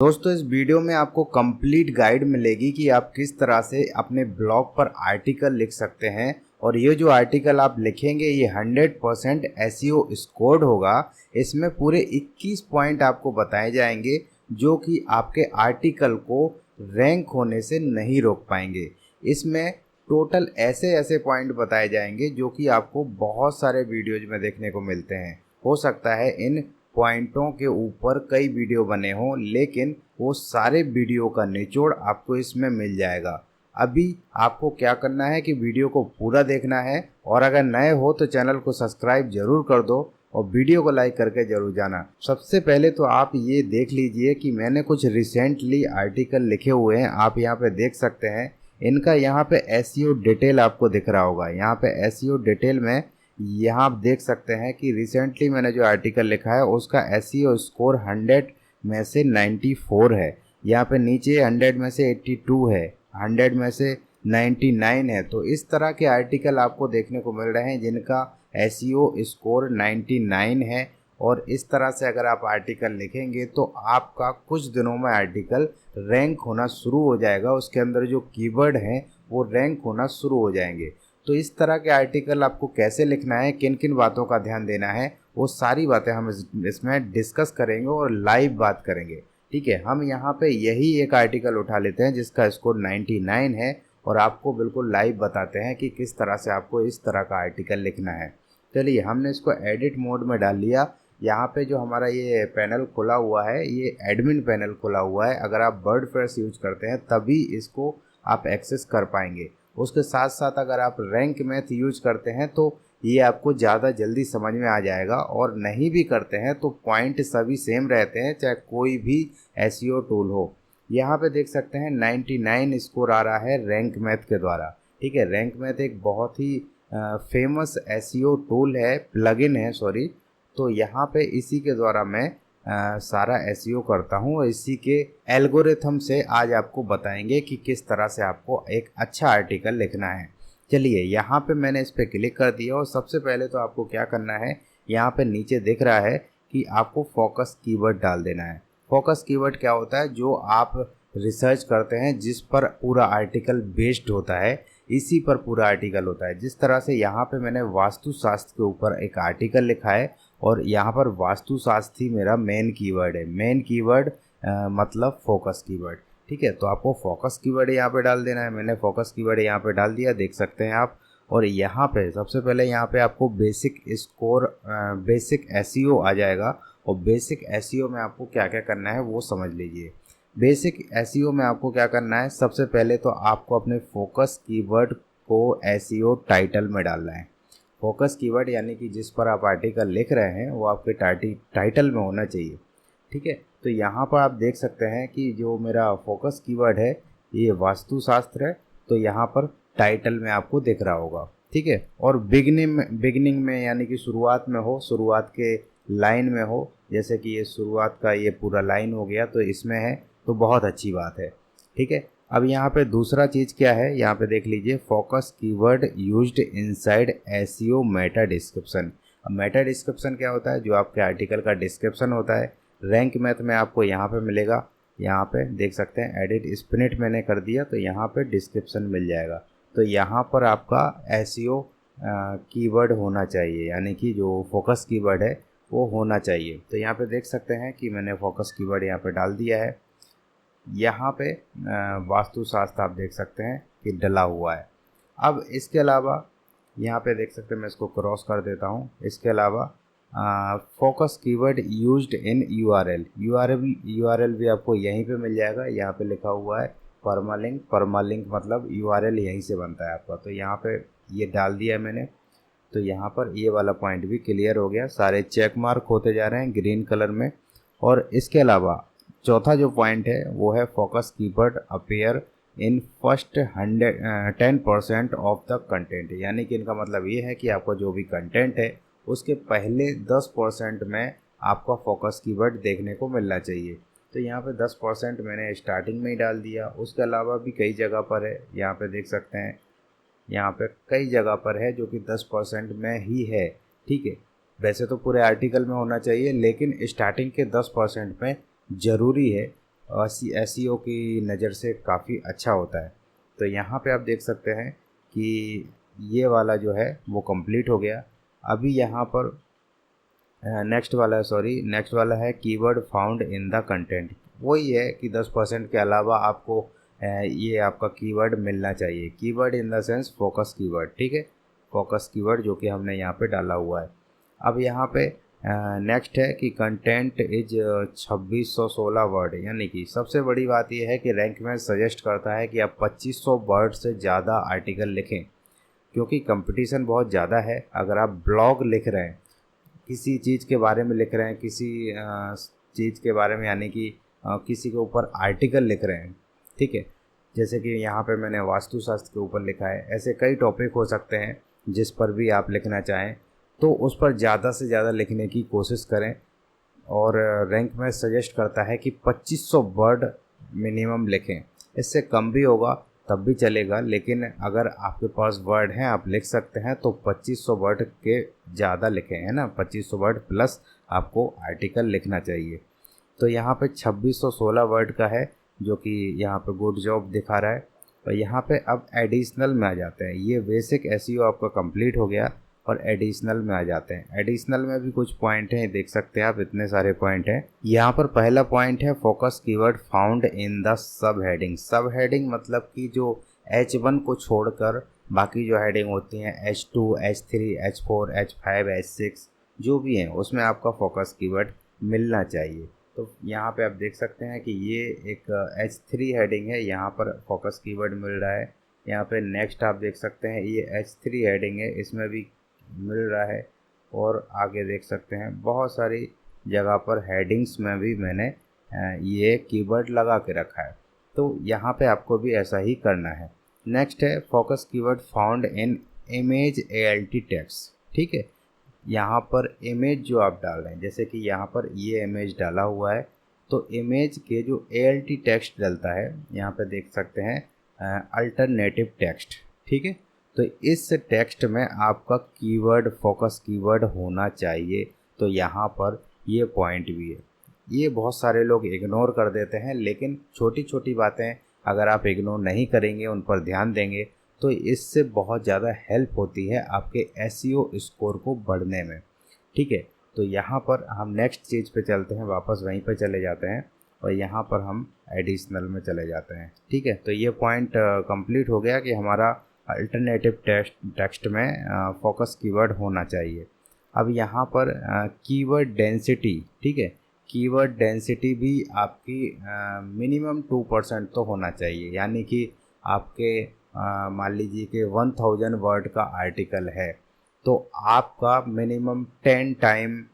दोस्तों इस वीडियो में आपको कंप्लीट गाइड मिलेगी कि आप किस तरह से अपने ब्लॉग पर आर्टिकल लिख सकते हैं। और ये जो आर्टिकल आप लिखेंगे ये 100% एसईओ स्कोर्ड होगा। इसमें पूरे 21 पॉइंट आपको बताए जाएंगे जो कि आपके आर्टिकल को रैंक होने से नहीं रोक पाएंगे। इसमें टोटल ऐसे ऐसे पॉइंट बताए जाएंगे जो कि आपको बहुत सारे वीडियोज में देखने को मिलते हैं। हो सकता है इन पॉइंटों के ऊपर कई वीडियो बने हों, लेकिन वो सारे वीडियो का निचोड़ आपको इसमें मिल जाएगा। अभी आपको क्या करना है कि वीडियो को पूरा देखना है, और अगर नए हो तो चैनल को सब्सक्राइब जरूर कर दो और वीडियो को लाइक करके जरूर जाना। सबसे पहले तो आप ये देख लीजिए कि मैंने कुछ रिसेंटली आर्टिकल लिखे हुए हैं, आप यहाँ पे देख सकते हैं। इनका यहाँ पे एसईओ डिटेल आपको दिख रहा होगा। यहाँ पे एसईओ डिटेल में यहाँ आप देख सकते हैं कि रिसेंटली मैंने जो आर्टिकल लिखा है उसका एसईओ स्कोर 100 में से 94 है। यहाँ पे नीचे 100 में से 82 है, 100 में से 99 है। तो इस तरह के आर्टिकल आपको देखने को मिल रहे हैं जिनका एसईओ स्कोर 99 है। और इस तरह से अगर आप आर्टिकल लिखेंगे तो आपका कुछ दिनों में आर्टिकल रैंक होना शुरू हो जाएगा। उसके अंदर जो कीवर्ड हैं वो रैंक होना शुरू हो जाएंगे। तो इस तरह के आर्टिकल आपको कैसे लिखना है, किन किन बातों का ध्यान देना है, वो सारी बातें हम इसमें डिस्कस करेंगे और लाइव बात करेंगे। ठीक है, हम यहाँ पे यही एक आर्टिकल उठा लेते हैं जिसका स्कोर 99 है और आपको बिल्कुल लाइव बताते हैं कि किस तरह से आपको इस तरह का आर्टिकल लिखना है। चलिए, हमने इसको एडिट मोड में डाल लिया। यहाँ पे जो हमारा ये पैनल खुला हुआ है ये एडमिन पैनल खुला हुआ है। अगर आप वर्डप्रेस यूज करते हैं तभी इसको आप एक्सेस कर पाएंगे। उसके साथ साथ अगर आप रैंक मैथ यूज करते हैं तो ये आपको ज़्यादा जल्दी समझ में आ जाएगा, और नहीं भी करते हैं तो पॉइंट सभी सेम रहते हैं चाहे कोई भी एसईओ टूल हो। यहाँ पे देख सकते हैं 99 स्कोर आ रहा है रैंक मैथ के द्वारा। ठीक है, रैंक मैथ एक बहुत ही फेमस एसईओ टूल है, प्लगइन है सॉरी। तो यहाँ पे इसी के द्वारा मैं सारा एसईओ करता हूँ और इसी के एल्गोरिथम से आज आपको बताएंगे कि किस तरह से आपको एक अच्छा आर्टिकल लिखना है। चलिए, यहाँ पे मैंने इस पर क्लिक कर दिया और सबसे पहले तो आपको क्या करना है, यहाँ पे नीचे दिख रहा है कि आपको फोकस कीवर्ड डाल देना है। फोकस कीवर्ड क्या होता है, जो आप रिसर्च करते हैं जिस पर पूरा आर्टिकल बेस्ड होता है, इसी पर पूरा आर्टिकल होता है। जिस तरह से यहाँ पे मैंने वास्तुशास्त्र के ऊपर एक आर्टिकल लिखा है और यहाँ पर वास्तुशास्त्र ही मेरा मेन कीवर्ड है। मेन कीवर्ड मतलब फोकस कीवर्ड। ठीक है, तो आपको फोकस कीवर्ड यहाँ पे डाल देना है। मैंने फोकस कीवर्ड यहाँ पे डाल दिया, देख सकते हैं आप। और यहाँ पे सबसे पहले यहाँ पे आपको बेसिक स्कोर बेसिक एसईओ आ जाएगा। और बेसिक एसईओ में आपको क्या क्या करना है वो समझ लीजिए। बेसिक एसईओ में आपको क्या करना है, सबसे पहले तो आपको अपने फोकस कीवर्ड को एसईओ टाइटल में डालना है। फोकस कीवर्ड यानी कि जिस पर आप आर्टिकल लिख रहे हैं वो आपके टाइटल में होना चाहिए। ठीक है, तो यहाँ पर आप देख सकते हैं कि जो मेरा फोकस कीवर्ड है ये वास्तुशास्त्र है, तो यहाँ पर टाइटल में आपको दिख रहा होगा। ठीक है, और बिगनिंग में यानी कि शुरुआत में हो, शुरुआत के लाइन में हो, जैसे कि ये शुरुआत का ये पूरा लाइन हो गया तो इसमें है, तो बहुत अच्छी बात है। ठीक है, अब यहाँ पे दूसरा चीज़ क्या है, यहाँ पे देख लीजिए, focus keyword used inside SEO Meta description. अब मेटा डिस्क्रिप्शन क्या होता है, जो आपके आर्टिकल का डिस्क्रिप्शन होता है। रैंक मैथ में आपको यहाँ पे मिलेगा, यहाँ पे देख सकते हैं एडिट स्पिनिट मैंने कर दिया तो यहाँ पे डिस्क्रिप्शन मिल जाएगा। तो यहाँ पर आपका एसईओ कीवर्ड होना चाहिए, यानी कि जो फोकस कीवर्ड है वो होना चाहिए। तो यहाँ पे देख सकते हैं कि मैंने फोकस कीवर्ड यहाँ पे डाल दिया है। यहाँ पे वास्तुशास्त्र आप देख सकते हैं कि डला हुआ है। अब इसके अलावा यहाँ पे देख सकते हैं, मैं इसको क्रॉस कर देता हूँ। इसके अलावा focus keyword used in URL भी आपको यहीं पे मिल जाएगा। यहाँ पे लिखा हुआ है परमालिंक मतलब यूआरएल यहीं से बनता है आपका। तो यहाँ पे ये डाल दिया है मैंने। तो यहाँ पर ये वाला पॉइंट भी क्लियर हो गया, सारे चेक मार्क होते जा रहे हैं ग्रीन कलर में। और इसके अलावा चौथा जो पॉइंट है वो है focus keyword appear in first 10% of the content. यानी कि इनका मतलब ये है कि आपका जो भी कंटेंट है उसके पहले 10% में आपका फोकस कीवर्ड देखने को मिलना चाहिए। तो यहाँ पे 10% मैंने स्टार्टिंग में ही डाल दिया। उसके अलावा भी कई जगह पर है, यहाँ पे देख सकते हैं, यहाँ पे कई जगह पर है जो कि 10% में ही है। ठीक है, वैसे तो पूरे आर्टिकल में होना चाहिए लेकिन स्टार्टिंग के 10% में ज़रूरी है एसईओ की नज़र से काफ़ी अच्छा होता है। तो यहाँ पे आप देख सकते हैं कि ये वाला जो है वो कंप्लीट हो गया। अभी यहाँ पर नेक्स्ट वाला है keyword found in the content. वही है कि 10% के अलावा आपको ये आपका कीवर्ड मिलना चाहिए। Keyword in the sense focus keyword, ठीक है, फोकस कीवर्ड जो कि हमने यहाँ पे डाला हुआ है। अब यहाँ पे नेक्स्ट है कि कंटेंट इज 2616 वर्ड, यानी कि सबसे बड़ी बात यह है कि रैंक में सजेस्ट करता है कि आप 2500 वर्ड से ज़्यादा आर्टिकल लिखें, क्योंकि कंपटीशन बहुत ज़्यादा है। अगर आप ब्लॉग लिख रहे हैं, किसी चीज़ के बारे में लिख रहे हैं, किसी चीज़ के बारे में, यानी कि किसी के ऊपर आर्टिकल लिख रहे हैं, ठीक है, जैसे कि यहाँ पे मैंने वास्तुशास्त्र के ऊपर लिखा है, ऐसे कई टॉपिक हो सकते हैं जिस पर भी आप लिखना चाहें, तो उस पर ज़्यादा से ज़्यादा लिखने की कोशिश करें। और रैंक में सजेस्ट करता है कि 2500 वर्ड मिनिमम लिखें। इससे कम भी होगा तब भी चलेगा, लेकिन अगर आपके पास वर्ड हैं, आप लिख सकते हैं, तो 2500 वर्ड के ज़्यादा लिखें, है ना, 2500 वर्ड प्लस आपको आर्टिकल लिखना चाहिए। तो यहाँ पे 2616 वर्ड का है, जो कि यहाँ पे गुड जॉब दिखा रहा है। तो यहाँ पे अब एडिशनल में आ जाते हैं। ये बेसिक एसईओ आपका कंप्लीट हो गया और एडिशनल में आ जाते हैं। एडिशनल में भी कुछ पॉइंट हैं, देख सकते हैं आप, इतने सारे पॉइंट हैं। यहाँ पर पहला पॉइंट है focus keyword found in the sub heading. सब हेडिंग मतलब कि जो H1 को छोड़कर बाकी जो हेडिंग होती हैं, H2, H3, H4, H5, H6 जो भी हैं, उसमें आपका फोकस कीवर्ड मिलना चाहिए। तो यहाँ पे आप देख सकते हैं कि ये एक H3 हेडिंग है, यहाँ पर फोकस कीवर्ड मिल रहा है। यहाँ पे नेक्स्ट आप देख सकते हैं ये H3 हेडिंग है, इसमें भी मिल रहा है। और आगे देख सकते हैं बहुत सारी जगह पर हेडिंग्स में भी मैंने ये कीवर्ड लगा के रखा है। तो यहाँ पे आपको भी ऐसा ही करना है। नेक्स्ट है focus keyword found in image ALT text, ठीक है। यहाँ पर इमेज जो आप डाल रहे हैं, जैसे कि यहाँ पर ये इमेज डाला हुआ है, तो इमेज के जो ALT टेक्स्ट डलता है, यहाँ पे देख सकते हैं अल्टरनेटिव टेक्स्ट, ठीक है। तो इस टेक्स्ट में आपका कीवर्ड फोकस कीवर्ड होना चाहिए। तो यहाँ पर ये पॉइंट भी है। ये बहुत सारे लोग इग्नोर कर देते हैं, लेकिन छोटी छोटी बातें अगर आप इग्नोर नहीं करेंगे, उन पर ध्यान देंगे, तो इससे बहुत ज़्यादा हेल्प होती है आपके एसईओ स्कोर को बढ़ने में, ठीक है। तो यहाँ पर हम नेक्स्ट चीज़ पे चलते हैं, वापस वहीं पे चले जाते हैं और यहाँ पर हम एडिशनल में चले जाते हैं, ठीक है। तो ये पॉइंट कंप्लीट हो गया कि हमारा अल्टरनेटिव टेक्स्ट में फोकस कीवर्ड होना चाहिए। अब यहाँ पर कीवर्ड डेंसिटी, ठीक है, कीवर्ड डेंसिटी भी आपकी मिनिमम 2% तो होना चाहिए। यानी कि आपके मान लीजिए कि 1000 वर्ड का आर्टिकल है, तो आपका मिनिमम 10 टाइम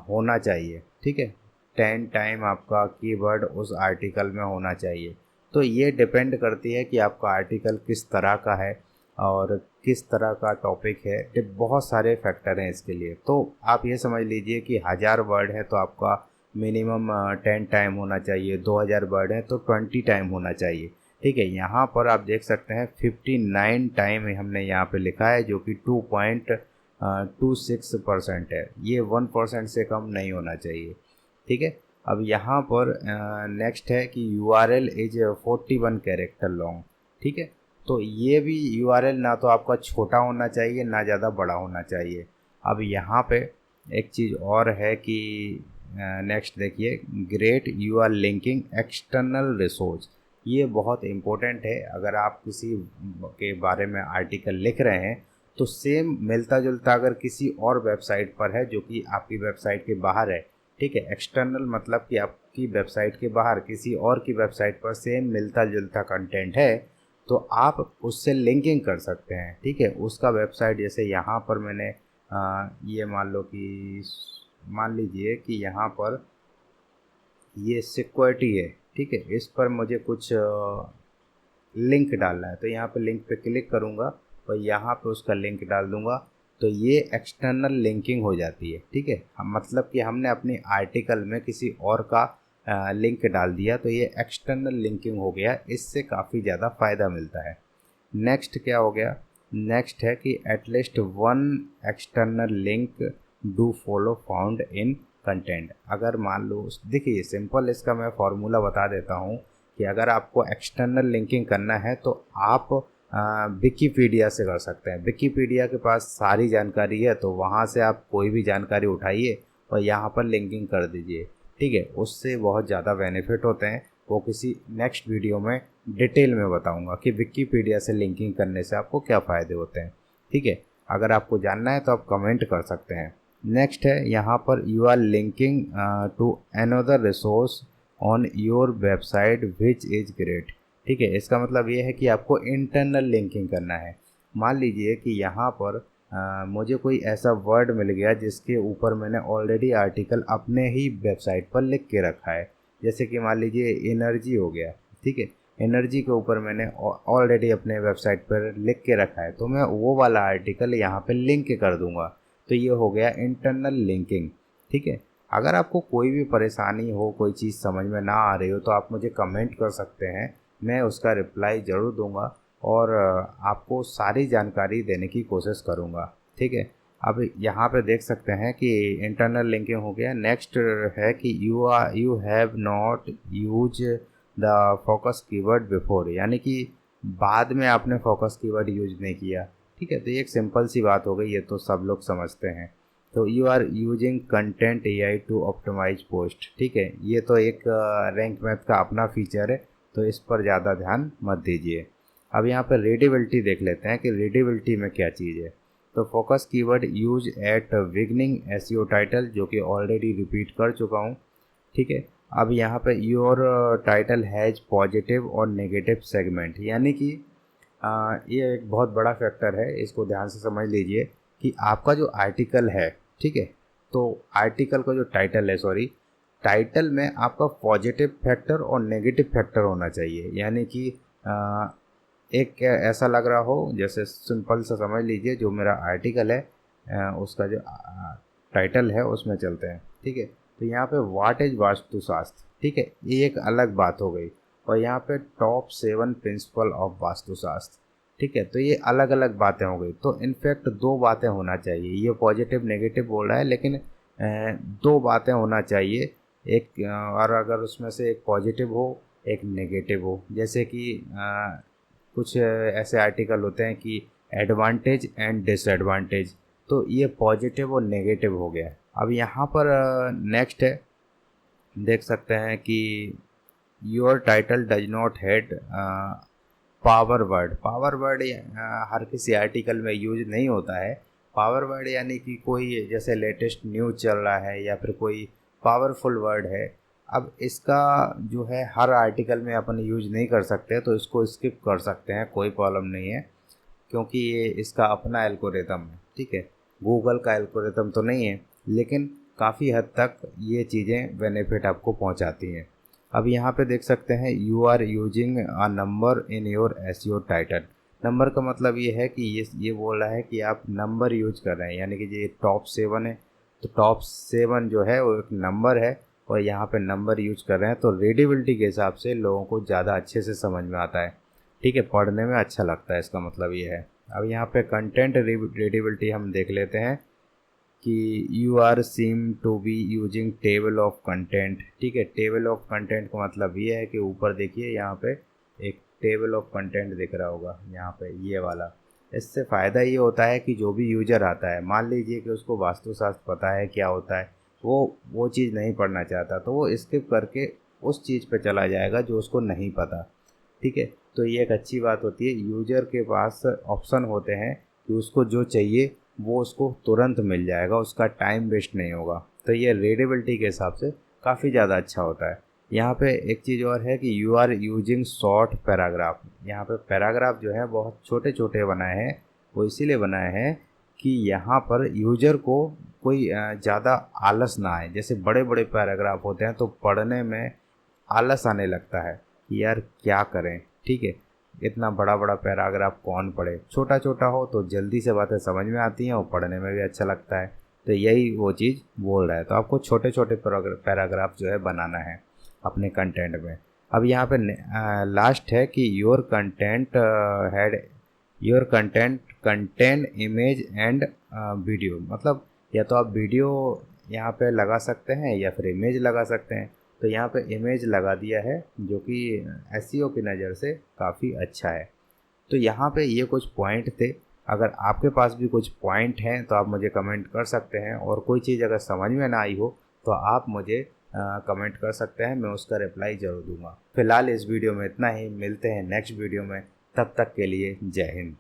होना चाहिए, ठीक है। 10 टाइम आपका कीवर्ड उस आर्टिकल में होना चाहिए। तो ये डिपेंड करती है कि आपका आर्टिकल किस तरह का है और किस तरह का टॉपिक है। बहुत सारे फैक्टर हैं इसके लिए। तो आप ये समझ लीजिए कि 1000 वर्ड है तो आपका मिनिमम 10 टाइम होना चाहिए, 2000 वर्ड है तो 20 टाइम होना चाहिए, ठीक है। यहाँ पर आप देख सकते हैं 59 टाइम हमने यहाँ पे लिखा है, जो कि 2.26% है। ये 1% से कम नहीं होना चाहिए, ठीक है। अब यहाँ पर नेक्स्ट है कि URL इज 41 कैरेक्टर लॉन्ग, ठीक है। तो ये भी URL ना तो आपका छोटा होना चाहिए, ना ज़्यादा बड़ा होना चाहिए। अब यहाँ पे एक चीज़ और है कि नेक्स्ट देखिए, great you are linking external resource. ये बहुत इम्पोर्टेंट है। अगर आप किसी के बारे में आर्टिकल लिख रहे हैं, तो सेम मिलता जुलता अगर किसी और वेबसाइट पर है जो कि आपकी वेबसाइट के बाहर है, ठीक है। एक्सटर्नल मतलब कि आपकी वेबसाइट के बाहर किसी और की वेबसाइट पर सेम मिलता जुलता कंटेंट है, तो आप उससे लिंकिंग कर सकते हैं, ठीक है। उसका वेबसाइट, जैसे यहाँ पर मैंने ये मान लीजिए कि यहाँ पर ये सिक्योरिटी है, ठीक है। इस पर मुझे कुछ लिंक डालना है, तो यहाँ पे लिंक पे क्लिक करूँगा और यहाँ पे उसका लिंक डाल दूँगा, तो ये एक्सटर्नल लिंकिंग हो जाती है, ठीक है। मतलब कि हमने अपनी आर्टिकल में किसी और का लिंक डाल दिया, तो ये एक्सटर्नल लिंकिंग हो गया। इससे काफ़ी ज़्यादा फ़ायदा मिलता है। नेक्स्ट क्या हो गया, नेक्स्ट है कि at least 1 external link do follow found in content. अगर मान लो, देखिए सिंपल इसका मैं फॉर्मूला बता देता हूँ कि अगर आपको एक्सटर्नल लिंकिंग करना है तो आप विकीपीडिया से कर सकते हैं। विकीपीडिया के पास सारी जानकारी है, तो वहाँ से आप कोई भी जानकारी उठाइए और यहाँ पर लिंकिंग कर दीजिए, ठीक है। उससे बहुत ज़्यादा बेनिफिट होते हैं, वो किसी नेक्स्ट वीडियो में डिटेल में बताऊंगा कि विकीपीडिया से लिंकिंग करने से आपको क्या फ़ायदे होते हैं, ठीक है। अगर आपको जानना है तो आप कमेंट कर सकते हैं। नेक्स्ट है यहाँ पर you are linking to another resource on your website which is great, ठीक है। इसका मतलब ये है कि आपको इंटरनल लिंकिंग करना है। मान लीजिए कि यहाँ पर मुझे कोई ऐसा वर्ड मिल गया जिसके ऊपर मैंने ऑलरेडी आर्टिकल अपने ही वेबसाइट पर लिख के रखा है। जैसे कि मान लीजिए एनर्जी हो गया, ठीक है। एनर्जी के ऊपर मैंने ऑलरेडी अपने वेबसाइट पर लिख के रखा है, तो मैं वो वाला आर्टिकल यहाँ पे लिंक कर दूंगा। तो ये हो गया इंटरनल लिंकिंग, ठीक है। अगर आपको कोई भी परेशानी हो, कोई चीज़ समझ में ना आ रही हो, तो आप मुझे कमेंट कर सकते हैं, मैं उसका रिप्लाई ज़रूर दूंगा और आपको सारी जानकारी देने की कोशिश करूंगा, ठीक है। अब यहाँ पे देख सकते हैं कि इंटरनल लिंकिंग हो गया। नेक्स्ट है कि you have not use the focus keyword before, यानी कि बाद में आपने फोकस कीवर्ड यूज नहीं किया, ठीक है। तो ये एक सिंपल सी बात हो गई, ये तो सब लोग समझते हैं। तो you are using content AI to optimise post, ठीक है। ये तो एक रैंक मैथ का अपना फीचर है, तो इस पर ज़्यादा ध्यान मत दीजिए। अब यहाँ पर रीडेबिलिटी देख लेते हैं कि रीडेबिलिटी में क्या चीज़ है। तो focus keyword use at beginning SEO title, जो कि ऑलरेडी रिपीट कर चुका हूँ, ठीक है। अब यहाँ पे योर टाइटल हैज़ पॉजिटिव और नेगेटिव सेगमेंट, यानी कि ये एक बहुत बड़ा फैक्टर है, इसको ध्यान से समझ लीजिए कि आपका जो आर्टिकल है, ठीक है, तो आर्टिकल का जो टाइटल है, सॉरी, टाइटल में आपका पॉजिटिव फैक्टर और नेगेटिव फैक्टर होना चाहिए। यानी कि एक ऐसा लग रहा हो, जैसे सिंपल सा समझ लीजिए, जो मेरा आर्टिकल है उसका जो टाइटल है उसमें चलते हैं, ठीक है। तो यहाँ पे व्हाट इज वास्तुशास्त्र, ठीक है, ये एक अलग बात हो गई। और यहाँ पे टॉप 7 प्रिंसिपल ऑफ वास्तुशास्त्र, ठीक है। तो ये अलग अलग बातें हो गई। तो इनफैक्ट 2 बातें होना चाहिए, ये पॉजिटिव नेगेटिव बोल रहा है, लेकिन 2 बातें होना चाहिए। एक और अगर उसमें से एक पॉजिटिव हो, एक नेगेटिव हो। जैसे कि कुछ ऐसे आर्टिकल होते हैं कि एडवांटेज एंड डिसएडवांटेज, तो ये पॉजिटिव और नेगेटिव हो गया। अब यहाँ पर नेक्स्ट है, देख सकते हैं कि your title does not had power word. Power word हर किसी आर्टिकल में यूज नहीं होता है। पावर वर्ड यानी कि कोई जैसे लेटेस्ट न्यूज़ चल रहा है या फिर कोई पावरफुल वर्ड है। अब इसका जो है हर आर्टिकल में अपन यूज नहीं कर सकते, तो इसको स्किप कर सकते हैं, कोई प्रॉब्लम नहीं है, क्योंकि ये इसका अपना एल्गोरिथम है, ठीक है। गूगल का एल्गोरिथम तो नहीं है, लेकिन काफ़ी हद तक ये चीज़ें बेनिफिट आपको पहुंचाती हैं। अब यहाँ पे देख सकते हैं you are using a number in your SEO title. Number का मतलब ये है कि ये बोल रहा है कि आप नंबर यूज कर रहे हैं, यानी कि ये टॉप 7 है, तो टॉप 7 जो है वो एक नंबर है और यहाँ पे नंबर यूज कर रहे हैं, तो रीडेबिलिटी के हिसाब से लोगों को ज़्यादा अच्छे से समझ में आता है, ठीक है, पढ़ने में अच्छा लगता है, इसका मतलब ये है। अब यहाँ पे कंटेंट रीडेबिलिटी हम देख लेते हैं कि you are seem to be using table of content, ठीक है। टेबल ऑफ कंटेंट का मतलब ये है कि ऊपर देखिए यहाँ पे एक टेबल ऑफ कंटेंट दिख रहा होगा, यहाँ पे ये वाला। इससे फ़ायदा ये होता है कि जो भी यूजर आता है, मान लीजिए कि उसको वास्तुशास्त्र पता है क्या होता है, वो चीज़ नहीं पढ़ना चाहता, तो वो स्किप करके उस चीज़ पे चला जाएगा जो उसको नहीं पता, ठीक है। तो ये एक अच्छी बात होती है, यूजर के पास ऑप्शन होते हैं कि उसको जो चाहिए वो उसको तुरंत मिल जाएगा, उसका टाइम वेस्ट नहीं होगा। तो ये रीडेबिलिटी के हिसाब से काफ़ी ज़्यादा अच्छा होता है। यहाँ पे एक चीज़ और है कि you are using short paragraph. यहाँ पे पैराग्राफ जो है बहुत छोटे छोटे बनाए हैं, वो इसीलिए बनाए हैं कि यहाँ पर यूजर को कोई ज़्यादा आलस ना आए। जैसे बड़े बड़े पैराग्राफ होते हैं तो पढ़ने में आलस आने लगता है कि यार क्या करें, ठीक है। इतना बड़ा बड़ा पैराग्राफ कौन पढ़े, छोटा छोटा हो तो जल्दी से बातें समझ में आती हैं और पढ़ने में भी अच्छा लगता है। तो यही वो चीज़ बोल रहा है, तो आपको छोटे छोटे पैराग्राफ जो है बनाना है अपने कंटेंट में। अब यहाँ पे लास्ट है कि your content contain image and video, मतलब या तो आप वीडियो यहाँ पे लगा सकते हैं या फिर इमेज लगा सकते हैं। तो यहाँ पे इमेज लगा दिया है जो कि एसईओ की नज़र से काफ़ी अच्छा है। तो यहाँ पे ये कुछ पॉइंट थे। अगर आपके पास भी कुछ पॉइंट हैं तो आप मुझे कमेंट कर सकते हैं, और कोई चीज़ अगर समझ में ना आई हो तो आप मुझे कमेंट कर सकते हैं, मैं उसका रिप्लाई ज़रूर दूंगा। फिलहाल इस वीडियो में इतना ही, मिलते हैं नेक्स्ट वीडियो में, तब तक के लिए जय हिंद।